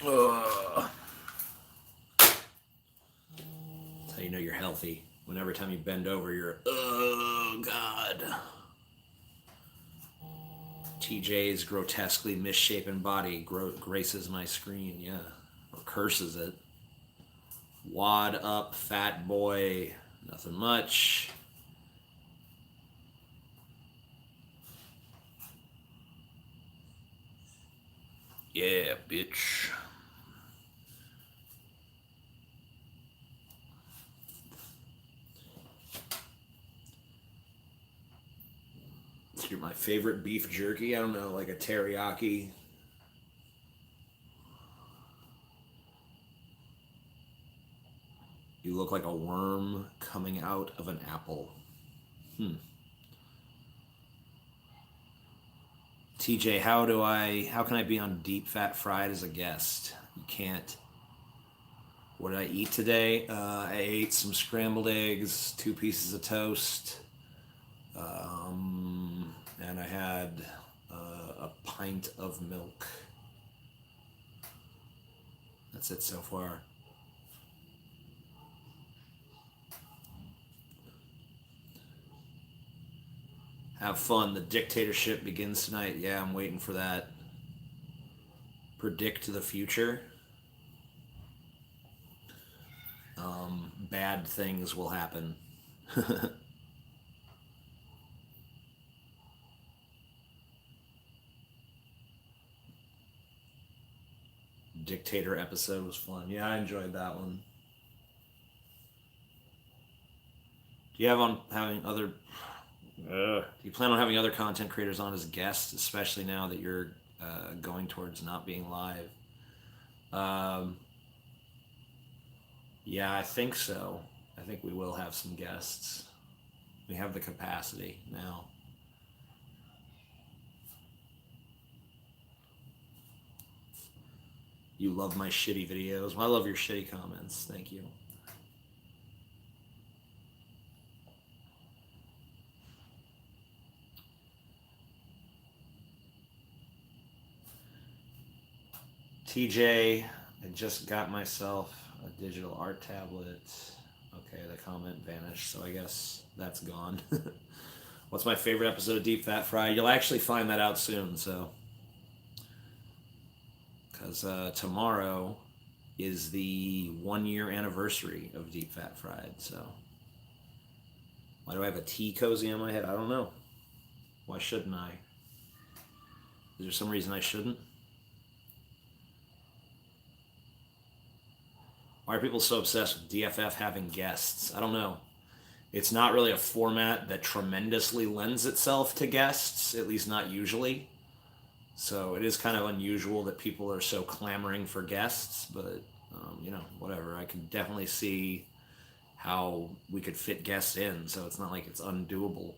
Ugh. That's how you know you're healthy. When every time you bend over, you're, oh, God. TJ's grotesquely misshapen body graces my screen, yeah. Or curses it. Wad up, fat boy. Nothing much. Yeah, bitch. You're my favorite beef jerky. I don't know, like a teriyaki. You look like a worm coming out of an apple. TJ, how can I be on Deep Fat Fried as a guest? You can't. What did I eat today? I ate some scrambled eggs, 2 pieces of toast, and I had a pint of milk. That's it so far. Have fun. The dictatorship begins tonight. Yeah, I'm waiting for that. Predict the future. Bad things will happen. Dictator episode was fun. Yeah, I enjoyed that one. Do you have on having other? Do you plan on having other content creators on as guests, especially now that you're going towards not being live? Yeah, I think so. I think we will have some guests. We have the capacity now. You love my shitty videos. Well, I love your shitty comments. Thank you. TJ, I just got myself a digital art tablet. Okay, the comment vanished, so I guess that's gone. What's my favorite episode of Deep Fat Fried? You'll actually find that out soon, so. Because tomorrow is the 1-year anniversary of Deep Fat Fried, so. Why do I have a tea cozy on my head? I don't know. Why shouldn't I? Is there some reason I shouldn't? Why are people so obsessed with DFF having guests? I don't know. It's not really a format that tremendously lends itself to guests, at least not usually. So it is kind of unusual that people are so clamoring for guests, but, whatever. I can definitely see how we could fit guests in, so it's not like it's undoable.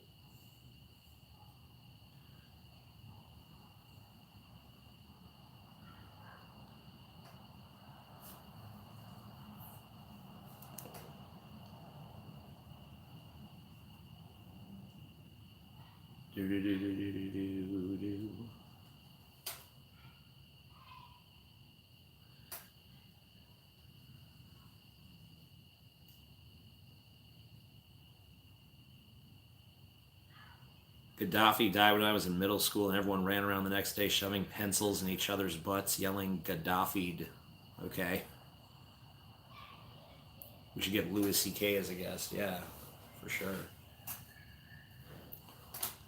Gaddafi died when I was in middle school, and everyone ran around the next day shoving pencils in each other's butts, yelling Gaddafi'd. Okay. We should get Louis C.K. as a guest. Yeah, for sure.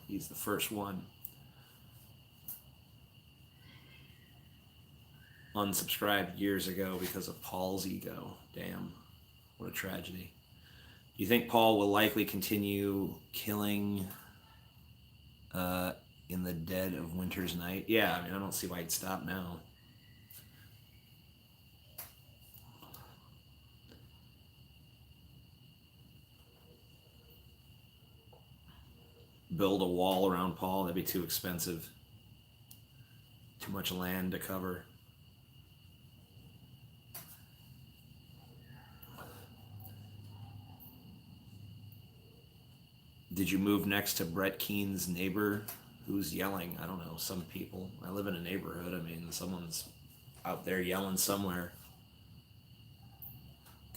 He's the first one. Unsubscribed years ago because of Paul's ego. Damn. What a tragedy. Do you think Paul will likely continue killing in the dead of winter's night? Yeah, I mean, I don't see why he'd stop now. Build a wall around Paul? That'd be too expensive. Too much land to cover. Did you move next to Brett Keene's neighbor who's yelling? I don't know, some people. I live in a neighborhood. I mean, someone's out there yelling somewhere.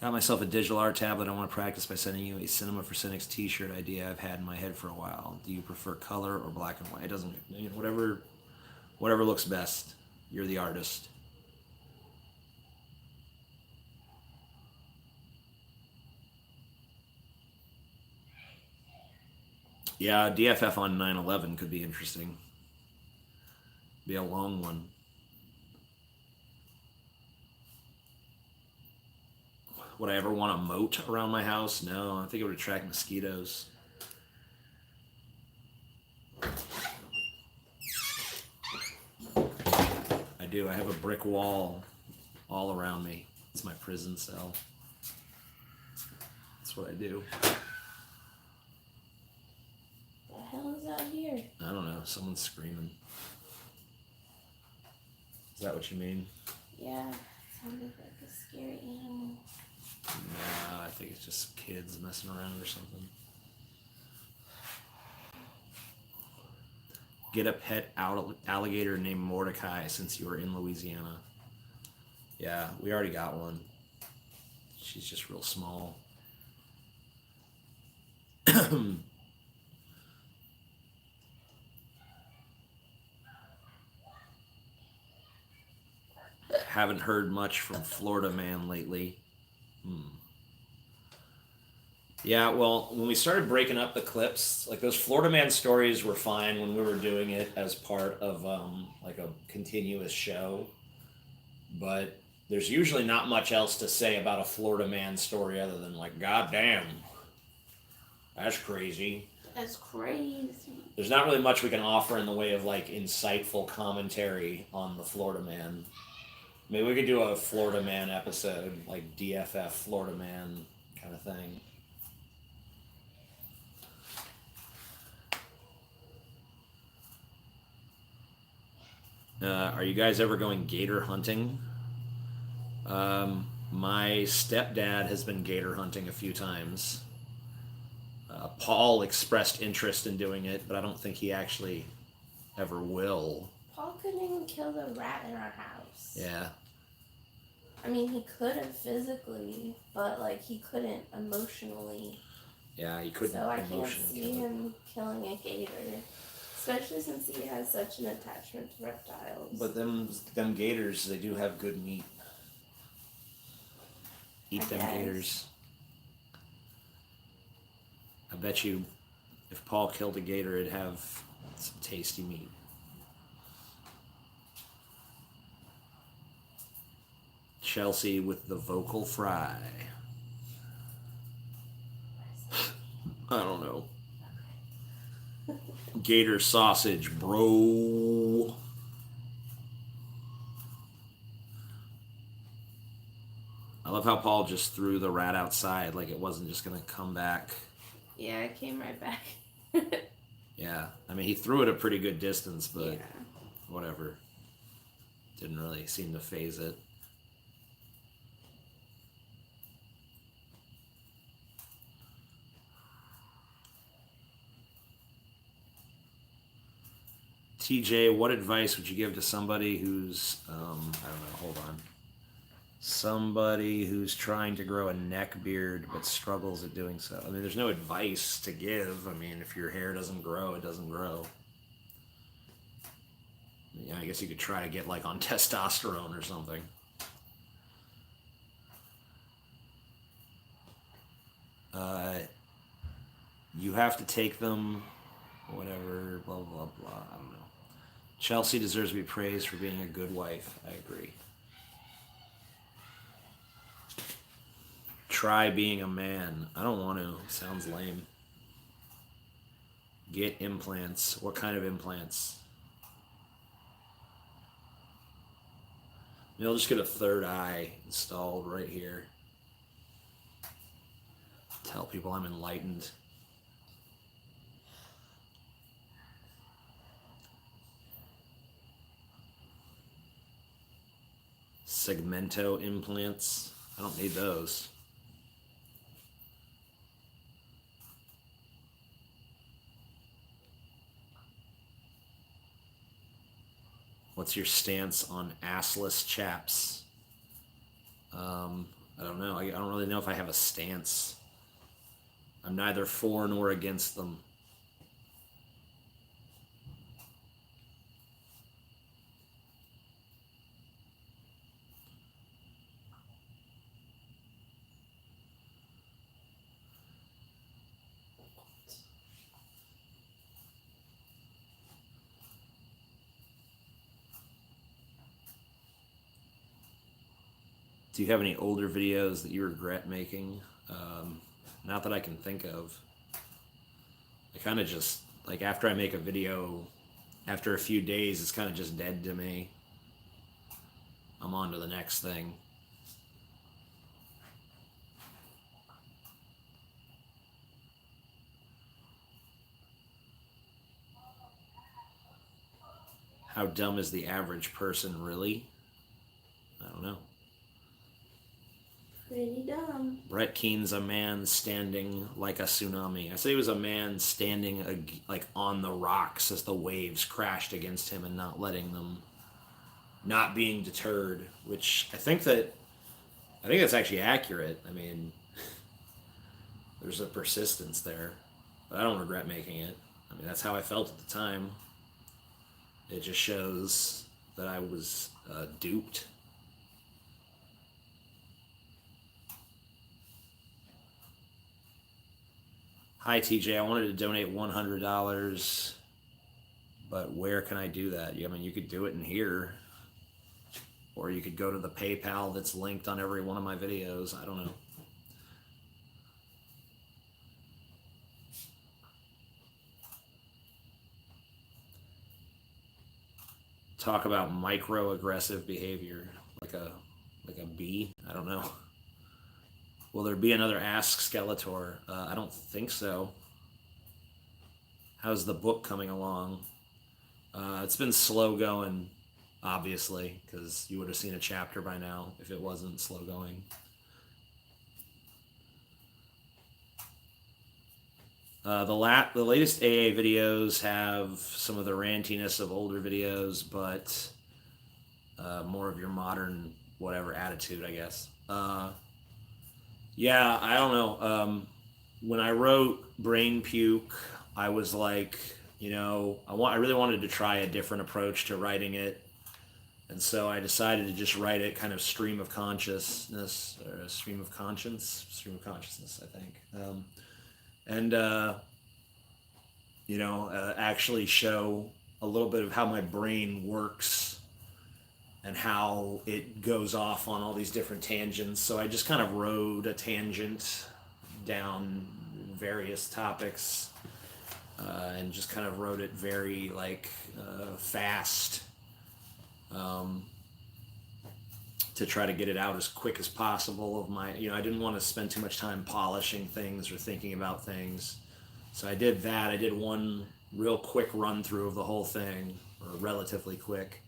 Got myself a digital art tablet. I want to practice by sending you a Cinema for Cynics t-shirt idea I've had in my head for a while. Do you prefer color or black and white? It doesn't, whatever looks best. You're the artist. Yeah, DFF on 9/11 could be interesting. Be a long one. Would I ever want a moat around my house? No, I think it would attract mosquitoes. I do. I have a brick wall all around me. It's my prison cell. That's what I do. What the hell is out here? I don't know. Someone's screaming. Is that what you mean? Yeah, it sounded like a scary animal. Nah, I think it's just kids messing around or something. Get a pet alligator named Mordecai since you were in Louisiana. Yeah, we already got one. She's just real small. Haven't heard much from Florida Man lately. Yeah, well, when we started breaking up the clips, like those Florida Man stories were fine when we were doing it as part of like a continuous show. But there's usually not much else to say about a Florida Man story other than like, God damn, that's crazy. That's crazy. There's not really much we can offer in the way of like insightful commentary on the Florida Man. Maybe we could do a Florida Man episode, like DFF Florida Man kind of thing. Are you guys ever going gator hunting? My stepdad has been gator hunting a few times. Paul expressed interest in doing it, but I don't think he actually ever will. Paul couldn't even kill the rat in our house. Yeah. I mean, he could have physically, but like he couldn't emotionally. Yeah, he couldn't. So I can't see him killing a gator, especially since he has such an attachment to reptiles. But them gators, they do have good meat. Eat them gators. I bet you, if Paul killed a gator, it'd have some tasty meat. Chelsea with the vocal fry. I don't know. Gator sausage, bro. I love how Paul just threw the rat outside like it wasn't just going to come back. Yeah, it came right back. Yeah, I mean, he threw it a pretty good distance, but whatever. Didn't really seem to phase it. TJ, what advice would you give to somebody who's, I don't know, hold on. Somebody who's trying to grow a neck beard but struggles at doing so? I mean, there's no advice to give. I mean, if your hair doesn't grow, it doesn't grow. Yeah, I guess you could try to get like on testosterone or something. You have to take them, whatever, blah, blah, blah, I don't know. Chelsea deserves to be praised for being a good wife. I agree. Try being a man. I don't want to. Sounds lame. Get implants. What kind of implants? Maybe I'll just get a third eye installed right here. Tell people I'm enlightened. Segmento implants. I don't need those. What's your stance on assless chaps? I don't know. I don't really know if I have a stance. I'm neither for nor against them. Do you have any older videos that you regret making? Not that I can think of. I kind of just, like, after I make a video, after a few days, it's kind of just dead to me. I'm on to the next thing. How dumb is the average person, really? I don't know. Pretty dumb. Brett Keene's a man standing like a tsunami. I say he was a man standing like on the rocks as the waves crashed against him and not letting them, not being deterred. Which I think that's actually accurate. I mean, there's a persistence there, but I don't regret making it. I mean, that's how I felt at the time. It just shows that I was duped. Hi, TJ. I wanted to donate $100, but where can I do that? I mean, you could do it in here, or you could go to the PayPal that's linked on every one of my videos. I don't know. Talk about microaggressive behavior, like a bee. I don't know. Will there be another Ask Skeletor? I don't think so. How's the book coming along? It's been slow going, obviously, because you would have seen a chapter by now if it wasn't slow going. The latest AA videos have some of the rantiness of older videos, but more of your modern whatever attitude, I guess. Yeah, I don't know. When I wrote Brain Puke, I was like, I really wanted to try a different approach to writing it. And so I decided to just write it kind of stream of consciousness, or a stream of consciousness, I think. Actually show a little bit of how my brain works and how it goes off on all these different tangents. So I just kind of rode a tangent down various topics and just kind of wrote it very fast to try to get it out as quick as possible of my, I didn't want to spend too much time polishing things or thinking about things. So I did that. I did one real quick run through of the whole thing, or relatively quick.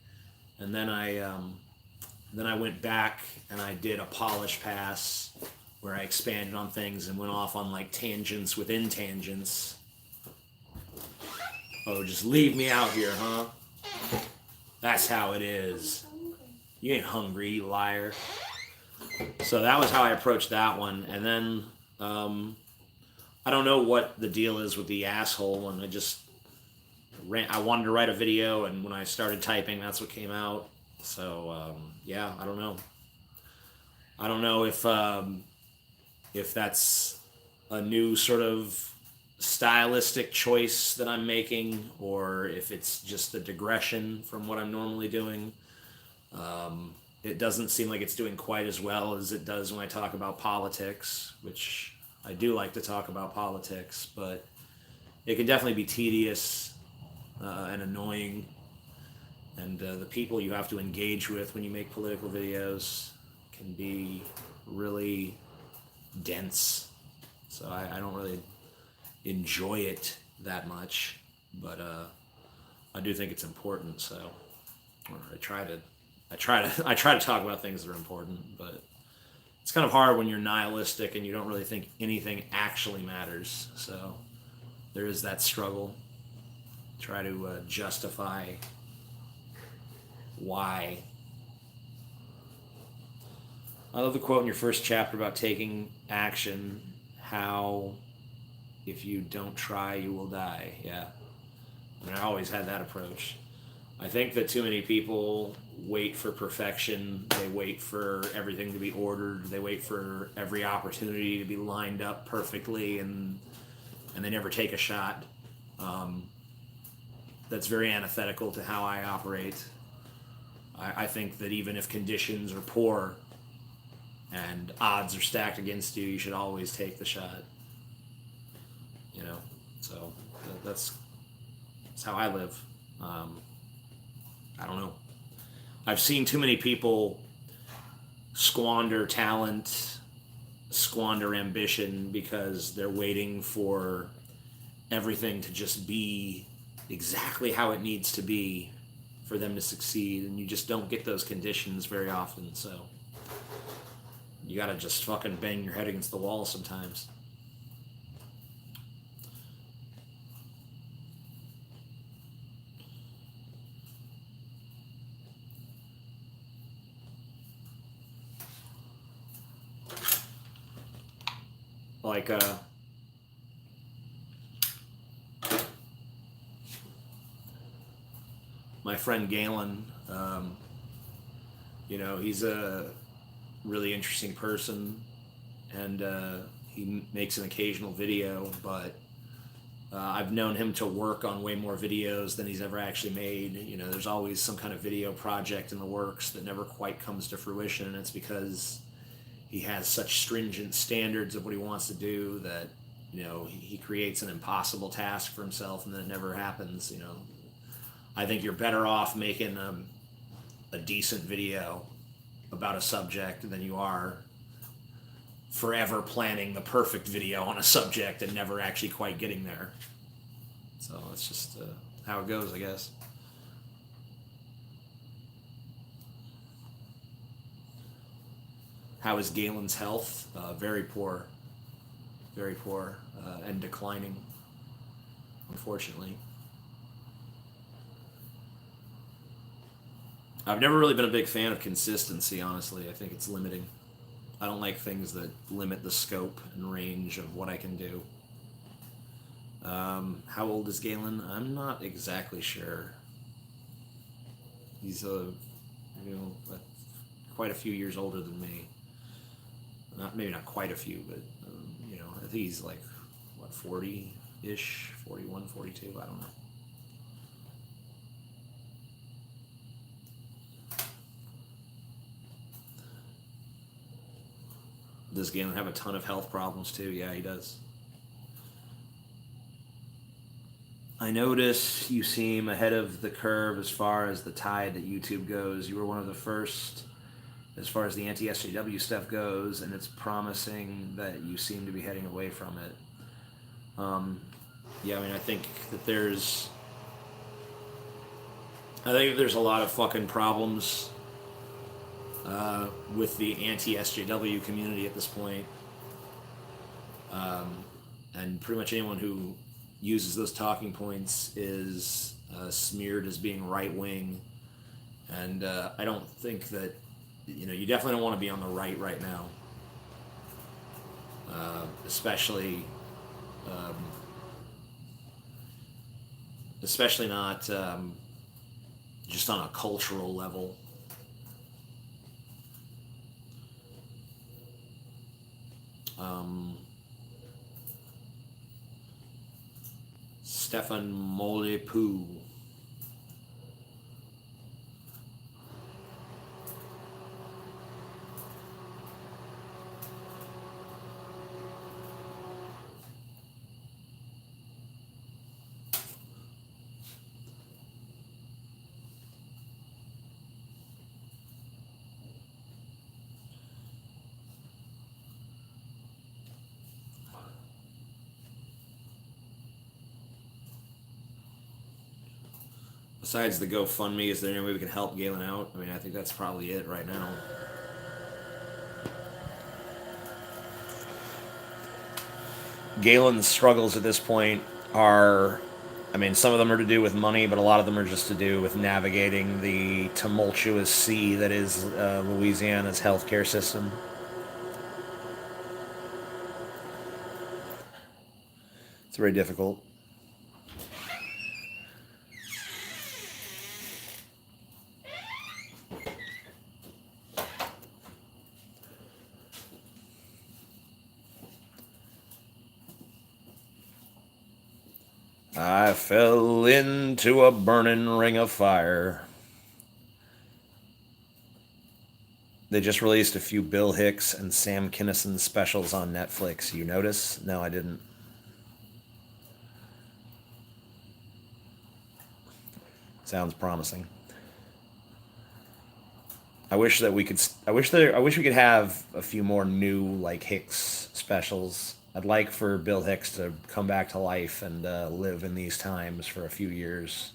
And then I went back and I did a polish pass where I expanded on things and went off on like tangents within tangents. Oh, just leave me out here, huh? That's how it is. You ain't hungry, you liar. So that was how I approached that one. And then I don't know what the deal is with the asshole one. I wanted to write a video, and when I started typing, that's what came out. So yeah, I don't know. I don't know if that's a new sort of stylistic choice that I'm making, or if it's just a digression from what I'm normally doing. It doesn't seem like it's doing quite as well as it does when I talk about politics, which I do like to talk about politics, but it can definitely be tedious and annoying, and the people you have to engage with when you make political videos can be really dense. So I don't really enjoy it that much, but I do think it's important. So I try to talk about things that are important, but it's kind of hard when you're nihilistic and you don't really think anything actually matters. So there is that struggle. Try to justify why. I love the quote in your first chapter about taking action, how if you don't try, you will die. Yeah. I mean, I always had that approach. I think that too many people wait for perfection. They wait for everything to be ordered. They wait for every opportunity to be lined up perfectly, and they never take a shot. That's very antithetical to how I operate. I think that even if conditions are poor and odds are stacked against you, you should always take the shot. You know, so that's how I live. I don't know. I've seen too many people squander talent, squander ambition because they're waiting for everything to just be exactly how it needs to be for them to succeed, and you just don't get those conditions very often, so you gotta just fucking bang your head against the wall sometimes. Like, my friend Galen, you know, he's a really interesting person, and he makes an occasional video, but I've known him to work on way more videos than he's ever actually made. You know, there's always some kind of video project in the works that never quite comes to fruition, and it's because he has such stringent standards of what he wants to do that, you know, he creates an impossible task for himself, and then it never happens. You know, I think you're better off making a decent video about a subject than you are forever planning the perfect video on a subject and never actually quite getting there. So it's just how it goes, I guess. How is Galen's health? Very poor. Very poor and declining, unfortunately. I've never really been a big fan of consistency, honestly. I think it's limiting. I don't like things that limit the scope and range of what I can do. How old is Galen? I'm not exactly sure. He's quite a few years older than me. Maybe not quite a few, but you know, I think he's like, what, 40-ish, 41, 42, I don't know. Does Galen have a ton of health problems too? Yeah, he does. I notice you seem ahead of the curve as far as the tide that YouTube goes. You were one of the first as far as the anti-SJW stuff goes, and it's promising that you seem to be heading away from it. Yeah, I mean, I think there's a lot of fucking problems with the anti-SJW community at this point. And pretty much anyone who uses those talking points is smeared as being right-wing. And I don't think that, you know, you definitely don't want to be on the right now. Especially not just on a cultural level. Stefan Molepu. Besides the GoFundMe, is there any way we can help Galen out? I mean, I think that's probably it right now. Galen's struggles at this point are I mean, some of them are to do with money, but a lot of them are just to do with navigating the tumultuous sea that is Louisiana's healthcare system. It's very difficult. I fell into a burning ring of fire. They just released a few Bill Hicks and Sam Kinison specials on Netflix. You notice? No, I didn't. Sounds promising. I wish we could have a few more new like Hicks specials. I'd like for Bill Hicks to come back to life and live in these times for a few years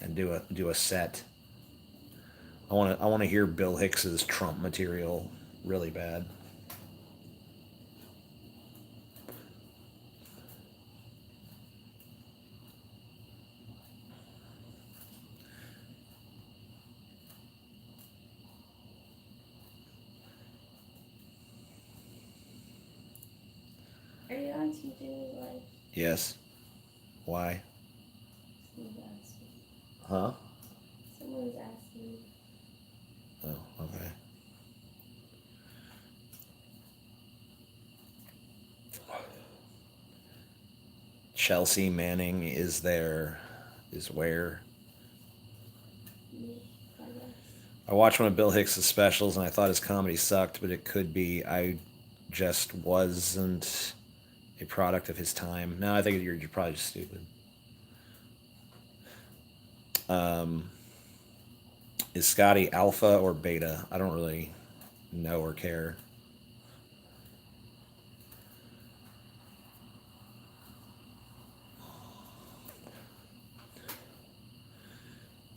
and do a set. I want to hear Bill Hicks's Trump material really bad. Are you on TJ's Life? Yes. Why? Someone's asking. Huh? Someone's asking. Oh, okay. Chelsea Manning is where. Me, I guess. I watched one of Bill Hicks' specials and I thought his comedy sucked, but it could be I just wasn't a product of his time. No, I think you're probably just stupid. Is Scotty alpha or beta? I don't really know or care.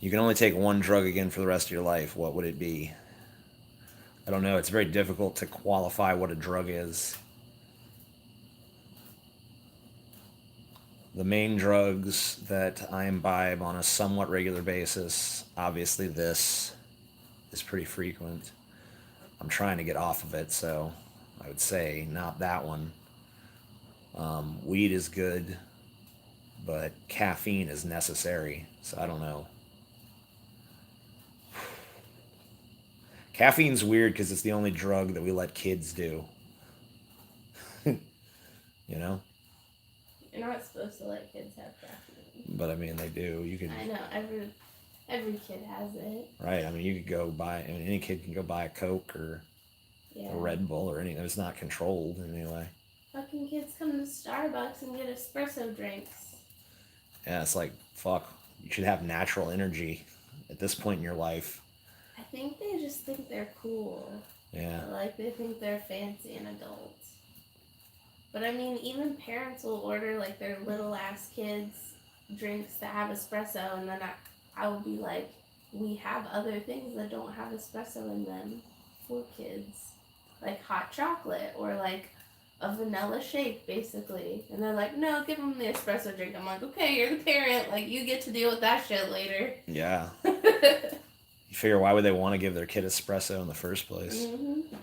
You can only take one drug again for the rest of your life. What would it be? I don't know. It's very difficult to qualify what a drug is. The main drugs that I imbibe on a somewhat regular basis, obviously this is pretty frequent. I'm trying to get off of it, so I would say not that one. Weed is good, but caffeine is necessary, so I don't know. Caffeine's weird because it's the only drug that we let kids do. You know? You're not supposed to let kids have caffeine. But I mean, they do. You can. I know, every kid has it. Right. I mean, you could go buy. I mean, any kid can go buy a Coke or a Red Bull or anything. It's not controlled in any way. Fucking kids come to Starbucks and get espresso drinks. Yeah, it's like fuck. You should have natural energy at this point in your life. I think they just think they're cool. Yeah. Like they think they're fancy and adults. But I mean, even parents will order like their little ass kids drinks that have espresso, and then I will be like, we have other things that don't have espresso in them for kids, like hot chocolate or like a vanilla shake, basically. And they're like, no, give them the espresso drink. I'm like, okay, you're the parent, like you get to deal with that shit later. Yeah. You figure, why would they want to give their kid espresso in the first place? Mm-hmm.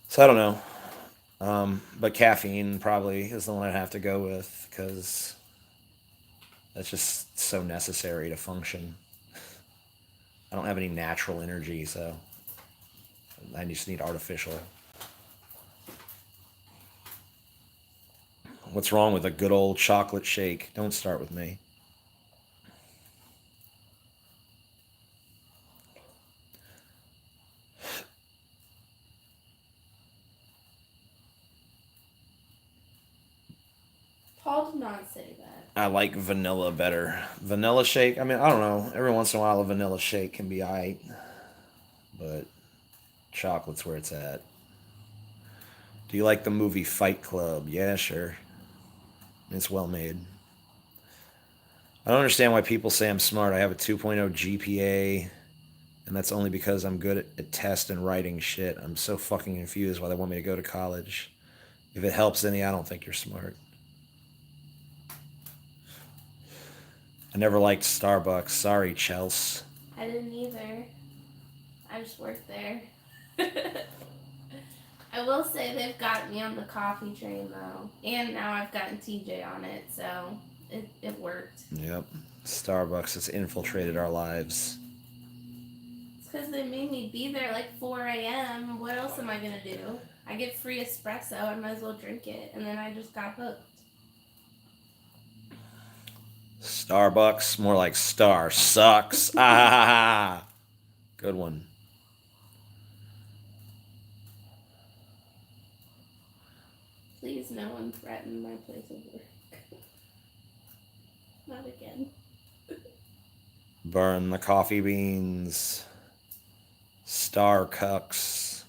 So I don't know. But caffeine probably is the one I'd have to go with because that's just so necessary to function. I don't have any natural energy, so I just need artificial. What's wrong with a good old chocolate shake? Don't start with me. Paul did not say that. I like vanilla better. Vanilla shake, I mean, I don't know. Every once in a while, a vanilla shake can be aight. But chocolate's where it's at. Do you like the movie Fight Club? Yeah, sure. It's well made. I don't understand why people say I'm smart. I have a 2.0 GPA, and that's only because I'm good at test and writing shit. I'm so fucking confused why they want me to go to college. If it helps any, I don't think you're smart. I never liked Starbucks. Sorry, Chelsea. I didn't either. I just worked there. I will say they've got me on the coffee train though, and now I've gotten TJ on it, so it worked. Yep. Starbucks has infiltrated our lives. It's because they made me be there like 4 a.m. What else am I gonna do? I get free espresso. I might as well drink it, and then I just got hooked. Starbucks, more like Star sucks. Ah, good one. Please, no one threaten my place of work. Not again. Burn the coffee beans. Star cucks.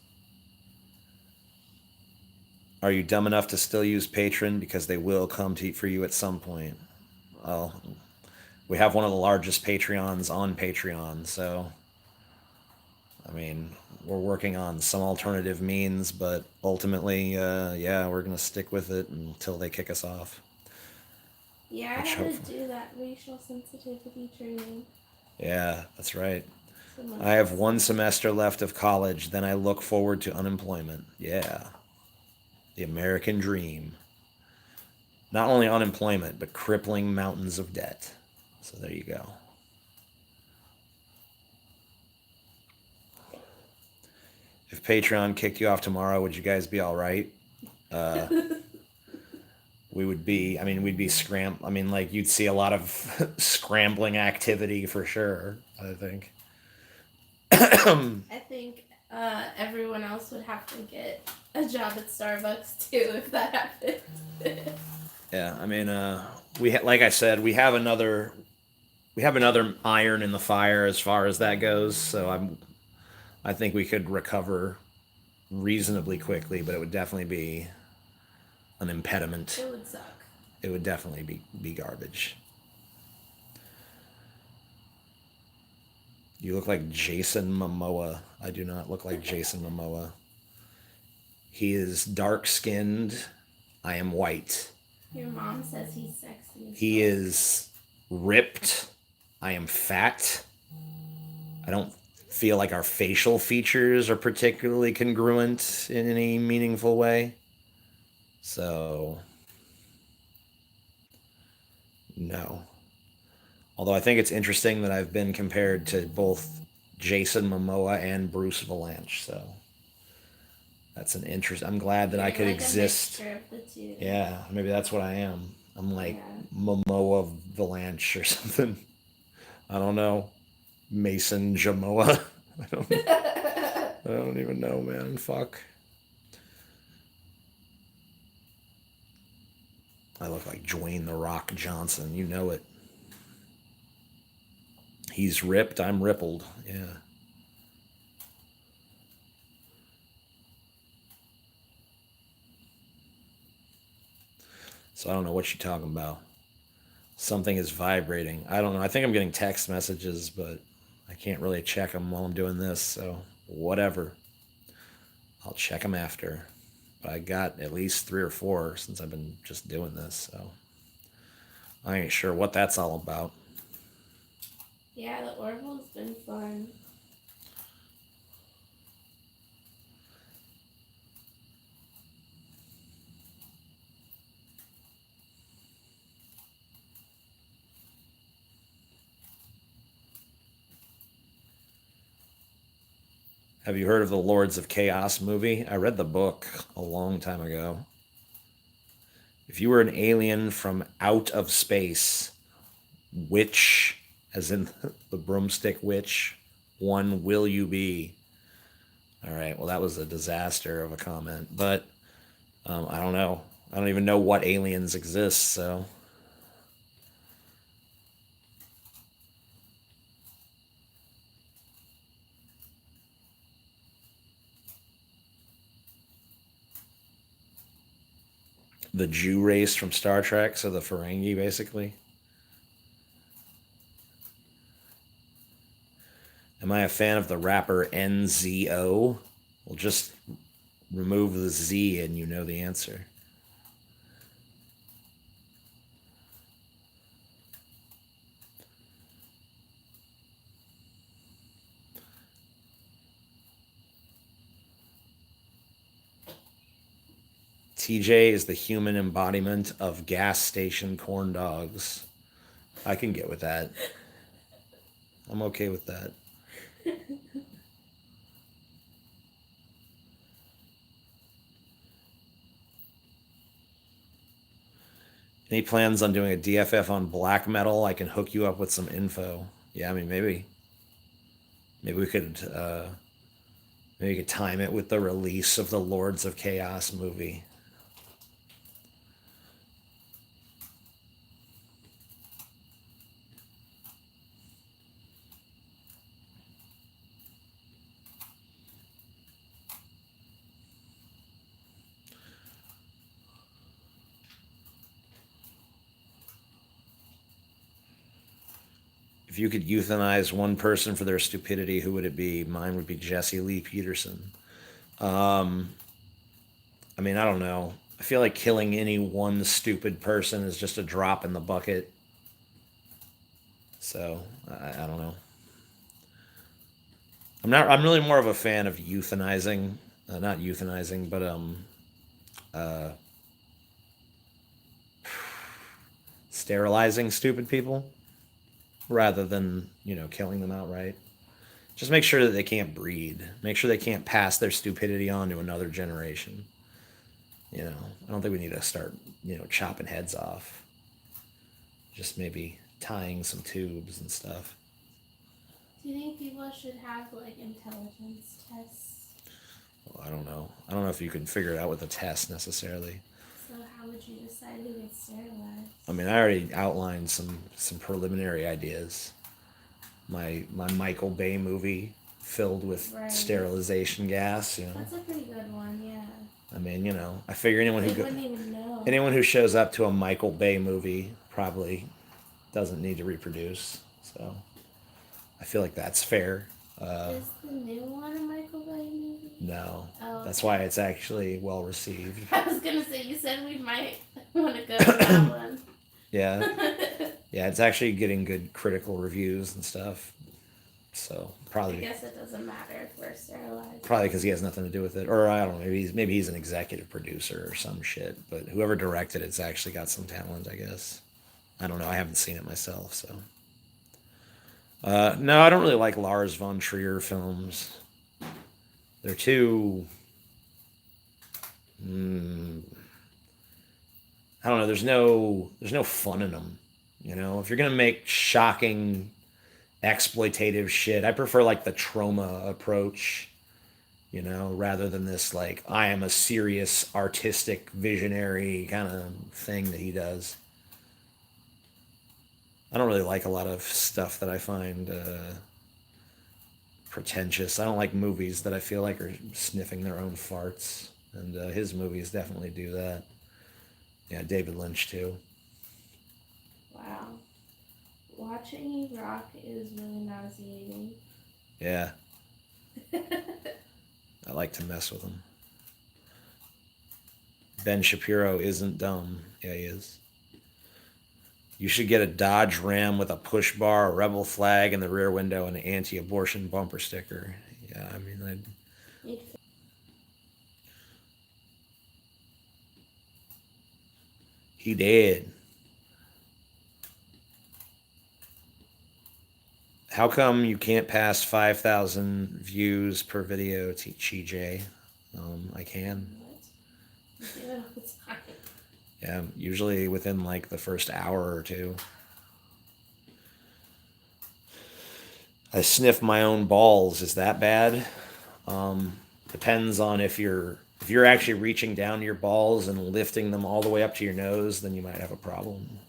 Are you dumb enough to still use Patreon? Because they will come for you at some point. Well, we have one of the largest Patreons on Patreon, so I mean, we're working on some alternative means, but ultimately, yeah, we're gonna stick with it until they kick us off. Yeah, I had to do that racial sensitivity training. Yeah, that's right. I have 1 semester left of college, then I look forward to unemployment. Yeah. The American dream. Not only unemployment, but crippling mountains of debt. So there you go. If Patreon kicked you off tomorrow, would you guys be all right? We would be, we'd be like you'd see a lot of scrambling activity for sure, I think. I think everyone else would have to get a job at Starbucks too if that happened. Yeah, like I said, we have another iron in the fire as far as that goes. So I think we could recover reasonably quickly, but it would definitely be an impediment. It would suck. It would definitely be garbage. You look like Jason Momoa. I do not look like Jason Momoa. He is dark-skinned. I am white. Your mom says he's sexy. He is ripped. I am fat. I don't feel like our facial features are particularly congruent in any meaningful way. So, no. Although I think it's interesting that I've been compared to both Jason Momoa and Bruce Vilanch, so that's an interest. I'm glad that I could exist. A mixture of the two. Yeah, maybe that's what I am. I'm like Momoa Vilanch or something. I don't know. Mason Jamoa. I don't even know, man. Fuck. I look like Dwayne "The Rock" Johnson. You know it. He's ripped. I'm rippled. Yeah. So I don't know what you're talking about. Something is vibrating. I don't know. I think I'm getting text messages, but I can't really check them while I'm doing this. So whatever. I'll check them after. But I got at least 3 or 4 since I've been just doing this. So I ain't sure what that's all about. Yeah, the Orville's been fun. Have you heard of the Lords of Chaos movie? I read the book a long time ago. If you were an alien from out of space, which, as in the broomstick witch, one will you be? All right, well, that was a disaster of a comment, but I don't know. I don't even know what aliens exist, so... The Jew race from Star Trek, so the Ferengi, basically. Am I a fan of the rapper NZO? Well, just remove the Z and you know the answer. TJ is the human embodiment of gas station corn dogs. I can get with that. I'm okay with that. Any plans on doing a DFF on black metal? I can hook you up with some info. Yeah, I mean, maybe we could time it with the release of the Lords of Chaos movie. If you could euthanize one person for their stupidity, who would it be? Mine would be Jesse Lee Peterson. I mean, I don't know. I feel like killing any one stupid person is just a drop in the bucket. So, I don't know. I'm really more of a fan of euthanizing. Not euthanizing, but sterilizing stupid people rather than, killing them outright. Just make sure that they can't breed. Make sure they can't pass their stupidity on to another generation. I don't think we need to start, chopping heads off. Just maybe tying some tubes and stuff. Do you think people should have, intelligence tests? Well, I don't know. I don't know if you can figure it out with a test necessarily. So how would you decide who gets sterilized? I mean, I already outlined some preliminary ideas. My Michael Bay movie filled with sterilization gas. That's a pretty good one, yeah. I mean, I figure anyone wouldn't even know. Anyone who shows up to a Michael Bay movie probably doesn't need to reproduce. So I feel like that's fair. Is the new one a Michael Bay movie? No. Oh, that's why it's actually well received. I was gonna say, you said we might want to go to that one. Yeah. Yeah, it's actually getting good critical reviews and stuff. So probably. I guess it doesn't matter if we're sterilized. Probably because he has nothing to do with it, or I don't know. Maybe he's an executive producer or some shit. But whoever directed it's actually got some talent, I guess. I don't know. I haven't seen it myself, so. No, I don't really like Lars von Trier films. They're too. I don't know. There's no fun in them. If you're gonna make shocking, exploitative shit, I prefer the trauma approach. Rather than this I am a serious artistic visionary kind of thing that he does. I don't really like a lot of stuff that I find pretentious. I don't like movies that I feel like are sniffing their own farts, and his movies definitely do that. Yeah, David Lynch too. Wow. Watching you rock is really nauseating. Yeah. I like to mess with him. Ben Shapiro isn't dumb. Yeah, he is. You should get a Dodge Ram with a push bar, a rebel flag in the rear window, and an anti-abortion bumper sticker. Yeah, I mean, he did. How come you can't pass 5,000 views per video, TJ? I can. What? You do it all the time. Yeah, usually within the first hour or two. I sniff my own balls. Is that bad? Depends on if you're actually reaching down to your balls and lifting them all the way up to your nose, then you might have a problem.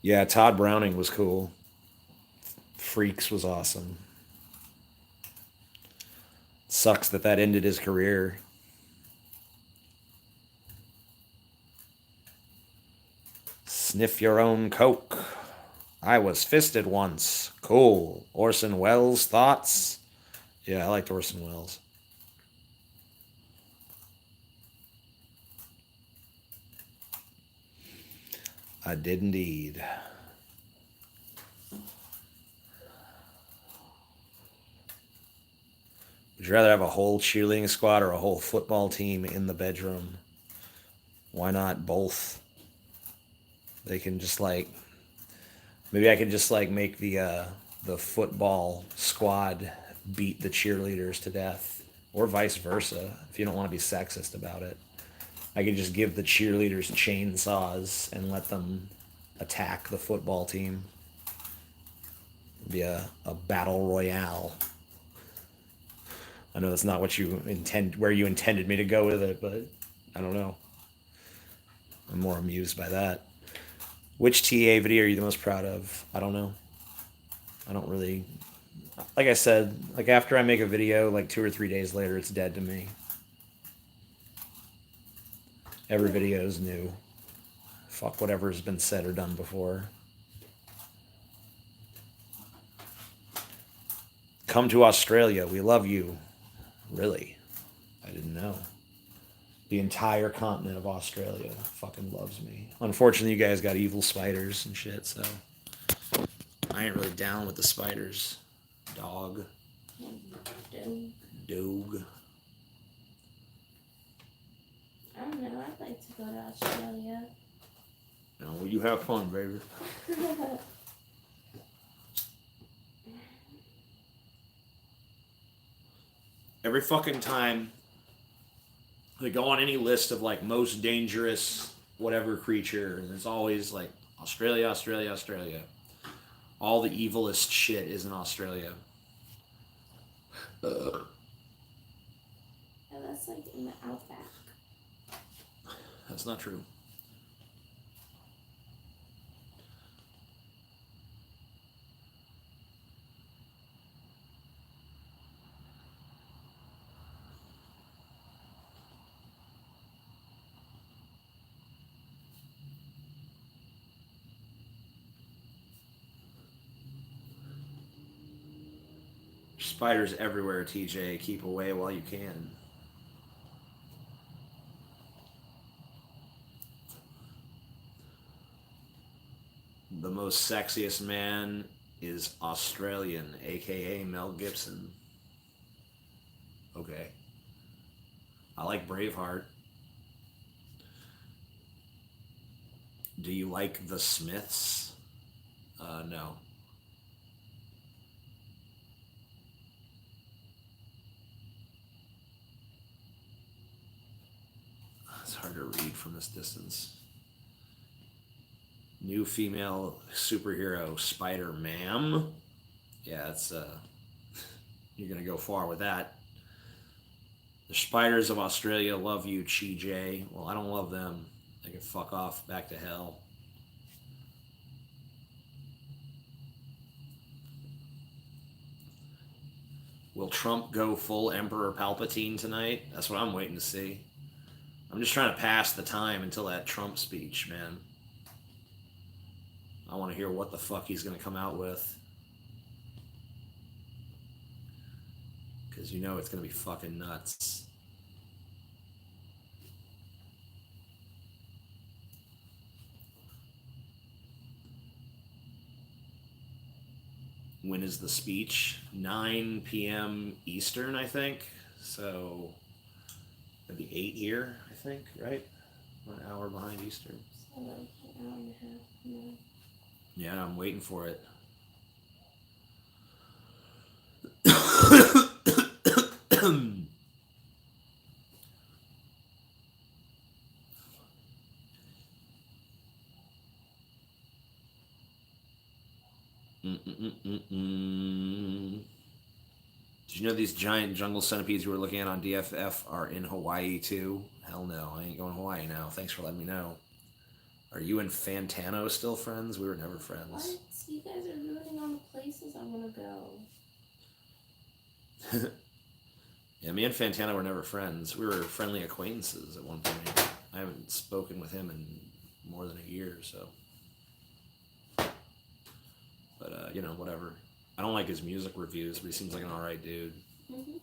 Yeah, Todd Browning was cool. Freaks was awesome. Sucks that ended his career. Sniff your own coke. I was fisted once. Cool. Orson Welles thoughts? Yeah, I liked Orson Welles. I did indeed. Would you rather have a whole cheerleading squad or a whole football team in the bedroom? Why not both? They can just like, maybe I could just like make the football squad beat the cheerleaders to death, or vice versa. If you don't want to be sexist about it, I could just give the cheerleaders chainsaws and let them attack the football team. It'd be a battle royale. I know that's not what you where you intended me to go with it, but I don't know. I'm more amused by that. Which TA video are you the most proud of? I don't know. I don't really, like I said, like after I make a video, like 2 or 3 days later, it's dead to me. Every video is new. Fuck whatever's been said or done before. Come to Australia. We love you. Really? I didn't know. The entire continent of Australia fucking loves me. Unfortunately, you guys got evil spiders and shit, so I ain't really down with the spiders. Dog. Dog. I don't know. I'd like to go to Australia. No, well, you have fun, baby. Every fucking time they go on any list of like most dangerous whatever creature, and it's always like Australia, Australia, Australia. All the evilest shit is in Australia. Yeah, that's like in the outback. That's not true. Spiders everywhere, TJ. Keep away while you can. The most sexiest man is Australian, aka Mel Gibson. Okay. I like Braveheart. Do you like the Smiths? No. It's hard to read from this distance. New female superhero, Spider-Man. Yeah, that's you're gonna go far with that. The spiders of Australia love you, Chi-J. Well, I don't love them. They can fuck off back to hell. Will Trump go full Emperor Palpatine tonight? That's what I'm waiting to see. I'm just trying to pass the time until that Trump speech, man. I want to hear what the fuck he's going to come out with. Because you know it's going to be fucking nuts. When is the speech? 9 p.m. Eastern, I think. So, it'd be 8 here, I think, right? 1 hour behind Eastern. So like an hour and a half. No. Yeah, I'm waiting for it. Did you know these giant jungle centipedes we were looking at on DFF are in Hawaii too? Hell no, I ain't going to Hawaii now. Thanks for letting me know. Are you and Fantano still friends? We were never friends. What? You guys are ruining all the places I want to go. Yeah, me and Fantano were never friends. We were friendly acquaintances at one point. I haven't spoken with him in more than a year, so. But, you know, whatever. I don't like his music reviews, but he seems like an alright dude. Mm-hmm.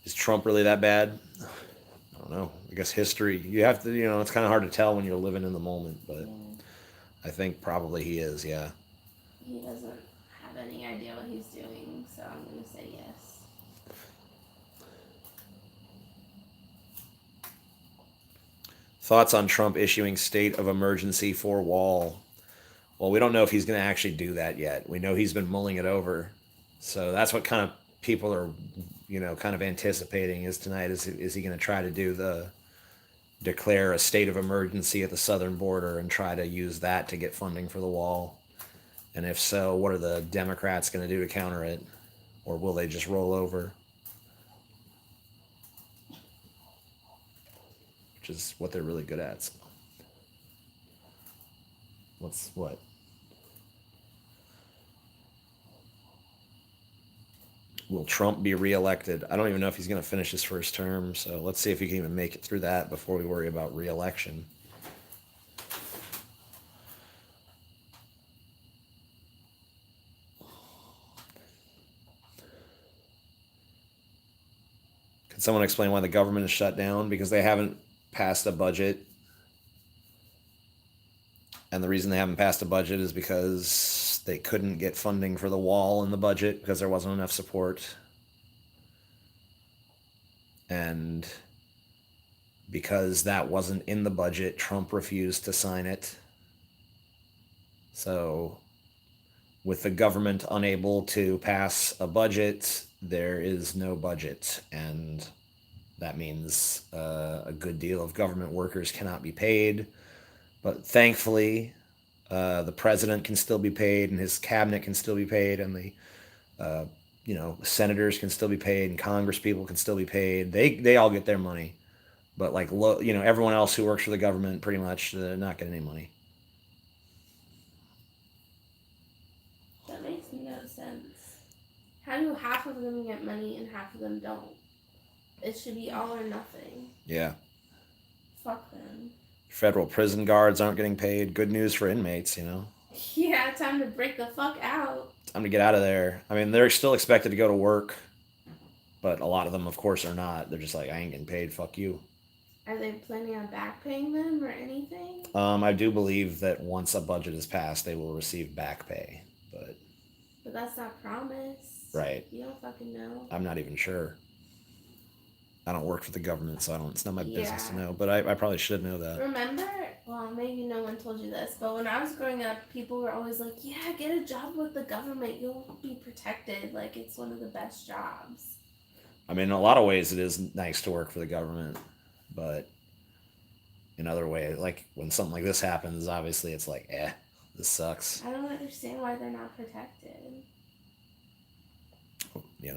Is Trump really that bad? I don't know. I guess history. You have to, you know, it's kind of hard to tell when you're living in the moment, but I think probably he is, yeah. he doesn't have any idea what he's doing, so I'm going to say yes. Thoughts on Trump issuing state of emergency for wall? Well, we don't know if he's going to actually do that yet. We know he's been mulling it over. So that's what kind of people are, kind of anticipating is tonight. Is he going to try to declare a state of emergency at the southern border and try to use that to get funding for the wall? And if so, what are the Democrats going to do to counter it? Or will they just roll over? Which is what they're really good at. So. What? Will Trump be reelected? I don't even know if he's going to finish his first term, so let's see if he can even make it through that before we worry about reelection. Can someone explain why the government is shut down? Because they haven't passed a budget. And the reason they haven't passed a budget is because they couldn't get funding for the wall in the budget because there wasn't enough support. And because that wasn't in the budget, Trump refused to sign it. So with the government unable to pass a budget, there is no budget. And that means a good deal of government workers cannot be paid. But thankfully, the president can still be paid, and his cabinet can still be paid, and the senators can still be paid, and Congress people can still be paid. They all get their money, but everyone else who works for the government pretty much not getting any money. That makes no sense. How do half of them get money and half of them don't? It should be all or nothing. Yeah. Fuck them. Federal prison guards aren't getting paid. Good news for inmates, Yeah, time to break the fuck out. Time to get out of there. I mean, they're still expected to go to work, but a lot of them, of course, are not. They're just like, I ain't getting paid. Fuck you. Are they planning on back paying them or anything? I do believe that once a budget is passed, they will receive back pay, but that's not promised. Right. You don't fucking know. I'm not even sure. I don't work for the government, so it's not my business to know, but I probably should know that. Remember, well, maybe no one told you this, but when I was growing up, people were always like, yeah, get a job with the government. You'll be protected. Like, it's one of the best jobs. I mean, in a lot of ways, it is nice to work for the government, but in other ways, like when something like this happens, obviously it's like, this sucks. I don't understand why they're not protected. It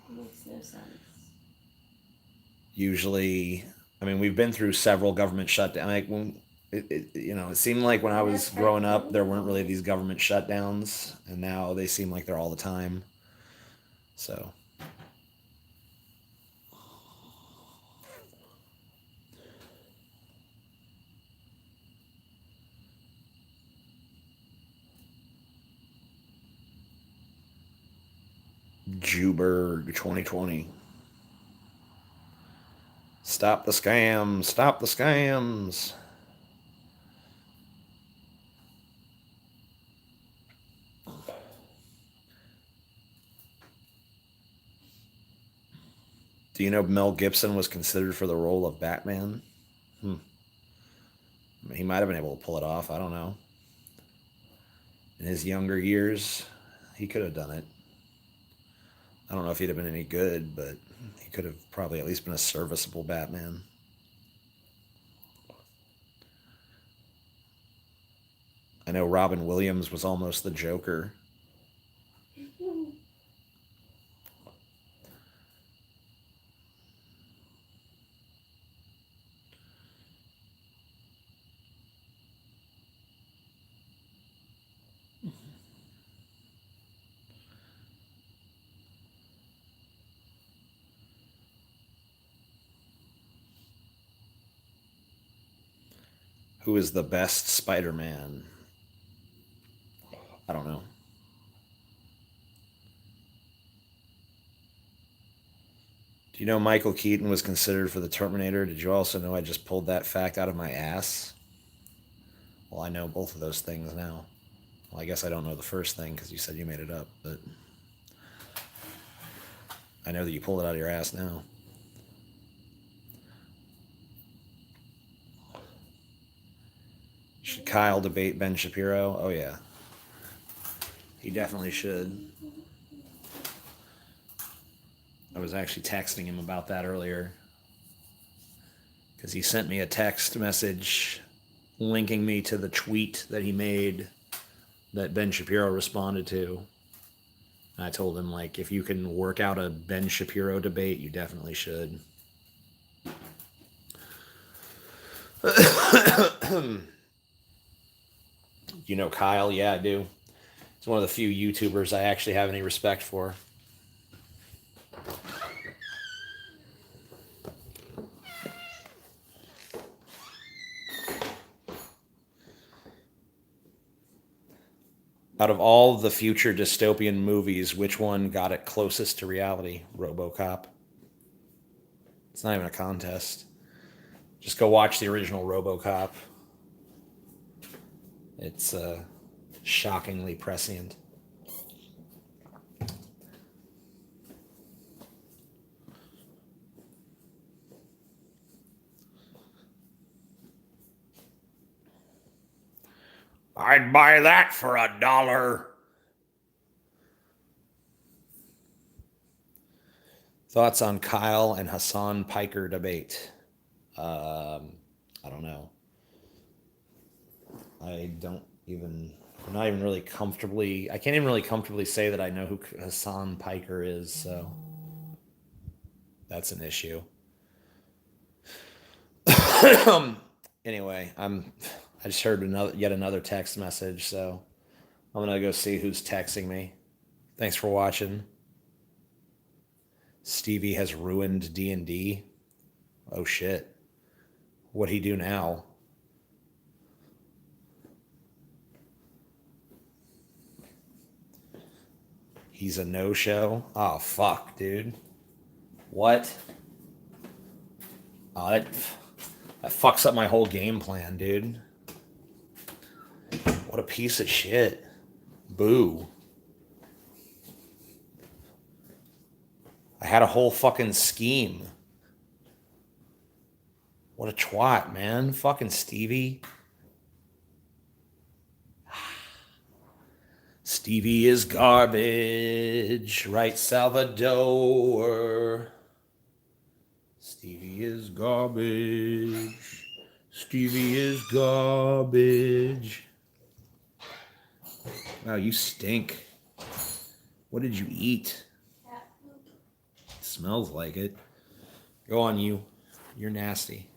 makes no sense. Usually, I mean, we've been through several government shutdowns. Like when it seemed like when I was growing up, there weren't really these government shutdowns, and now they seem like they're all the time. So. Juberg 2020. Stop the scams. Stop the scams. Do you know Mel Gibson was considered for the role of Batman? He might have been able to pull it off. I don't know. In his younger years, he could have done it. I don't know if he'd have been any good, but he could have probably at least been a serviceable Batman. I know Robin Williams was almost the Joker. Who is the best Spider-Man? I don't know. Do you know Michael Keaton was considered for the Terminator? Did you also know I just pulled that fact out of my ass? Well, I know both of those things now. Well, I guess I don't know the first thing because you said you made it up, but I know that you pulled it out of your ass now. Should Kyle debate Ben Shapiro? Oh, yeah. He definitely should. I was actually texting him about that earlier because he sent me a text message linking me to the tweet that he made that Ben Shapiro responded to. And I told him, like, if you can work out a Ben Shapiro debate, you definitely should. You know Kyle? Yeah, I do. He's one of the few YouTubers I actually have any respect for. Out of all the future dystopian movies, which one got it closest to reality? RoboCop. It's not even a contest. Just go watch the original RoboCop. It's shockingly prescient. I'd buy that for $1. Thoughts on Kyle and Hassan Piker debate? I don't know. I'm not even really comfortably, I can't even really comfortably say that I know who Hassan Piker is, so that's an issue. Anyway, I just heard yet another text message, so I'm gonna go see who's texting me. Thanks for watching. Stevie has ruined D&D. Oh shit. What'd he do now? He's a no-show? Oh fuck, dude. What? Oh, that fucks up my whole game plan, dude. What a piece of shit. Boo. I had a whole fucking scheme. What a twat, man. Fucking Stevie. Stevie is garbage. Right, Salvador. Stevie is garbage. Stevie is garbage. Wow, you stink. What did you eat? Cat food. Smells like it. Go on, you. You're nasty.